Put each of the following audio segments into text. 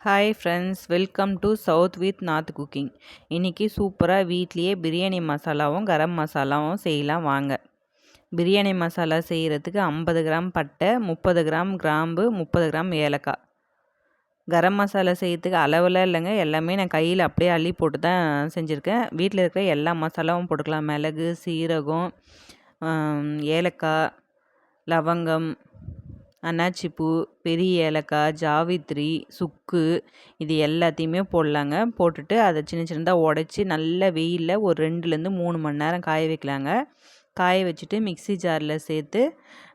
Hi friends, welcome to south with north cooking. இன்றைக்கி சூப்பராக வீட்லேயே பிரியாணி மசாலாவும் கரம் மசாலாவும் செய்யலாம் வாங்க. பிரியாணி மசாலா செய்கிறதுக்கு 50 கிராம் பட்டை, 30 கிராம் கிராம்பு, 30 கிராம் ஏலக்காய். கரம் மசாலா செய்கிறதுக்கு அளவெல்லாம் இல்லைங்க, எல்லாமே நான் கையில் அப்படியே அள்ளி போட்டு தான் செஞ்சுருக்கேன். வீட்டில் இருக்கிற எல்லா மசாலாவும் போட்டுக்கலாம். மிளகு, சீரகம், ஏலக்காய், லவங்கம், அன்னாச்சிப்பூ, பெரிய ஏலக்காய், ஜாவித்ரி, சுக்கு, இது எல்லாத்தையுமே போடலாங்க. போட்டுட்டு அதை சின்ன சின்னதாக உடச்சி நல்ல வெயிலில் ஒரு 2லேருந்து 3 மணி நேரம் காய வைக்கலாங்க. காய வச்சுட்டு மிக்ஸி ஜாரில் சேர்த்து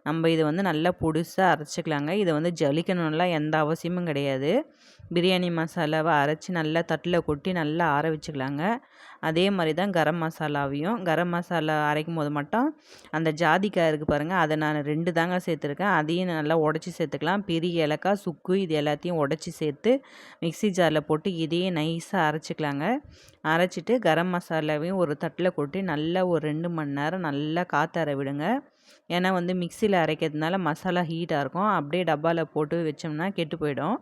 நம்ம இதை நல்லா பொடிசாக அரைச்சிக்கலாங்க. இதை ஜலிக்கணும்லாம் எந்த அவசியமும் கிடையாது. பிரியாணி மசாலாவை அரைச்சி நல்லா தட்டில் கொட்டி நல்லா ஆற வச்சுக்கலாங்க. அதே மாதிரி தான் கரம் மசாலாவையும் கரம் மசாலா அரைக்கும் போது மட்டும் அந்த ஜாதிக்காய் இருக்குது பாருங்கள், அதை நான் 2 தாங்க சேர்த்துருக்கேன். அதையும் நல்லா உடச்சி சேர்த்துக்கலாம். பெரிய ஏலக்காய், சுக்கு, இது எல்லாத்தையும் உடச்சி சேர்த்து மிக்ஸி ஜாரில் போட்டு இதையும் நைஸாக அரைச்சிக்கலாங்க. அரைச்சிட்டு கரம் மசாலாவையும் ஒரு தட்டில் கொட்டி நல்லா ஒரு 2 மணி நேரம் நல்லா காற்றார விடுங்க. ஏன்னா மிக்சியில் அரைக்கிறதுனால மசாலா ஹீட்டாக இருக்கும். அப்படியே டப்பாவில் போட்டு வச்சோம்னா கெட்டு போயிடும்.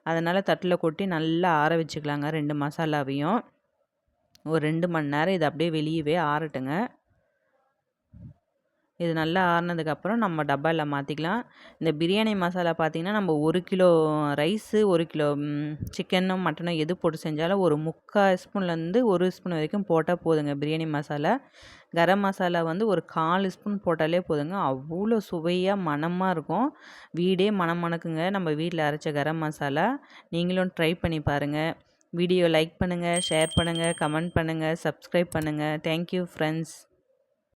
அதனால் தட்டில் கொட்டி நல்லா ஆற வச்சுக்கலாங்க 2 மசாலாவையும். ஒரு 2 மணி நேரம் இது அப்படியே வெளியவே ஆறட்டுங்க. இது நல்லா ஆறுனதுக்கப்புறம் நம்ம டப்பாவில் மாற்றிக்கலாம். இந்த பிரியாணி மசாலா பார்த்திங்கன்னா, நம்ம 1 கிலோ ரைஸு, 1 கிலோ சிக்கனோ மட்டனோ எது போட்டு செஞ்சாலும் ஒரு 3/4 ஸ்பூன்லேருந்து 1 ஸ்பூன் வரைக்கும் போட்டால் போதுங்க பிரியாணி மசாலா. கரம் மசாலா ஒரு 1/4 ஸ்பூன் போட்டாலே போதுங்க. அவ்வளோ சுவையாக மணமாக இருக்கும். வீடே மணம் மணக்குங்க நம்ம வீட்டில் அரைச்ச கரம் மசாலா. நீங்களும் ட்ரை பண்ணி பாருங்கள். வீடியோ லைக் பண்ணுங்கள், ஷேர் பண்ணுங்கள், கமெண்ட் பண்ணுங்கள், சப்ஸ்கிரைப் பண்ணுங்கள். Thank you friends.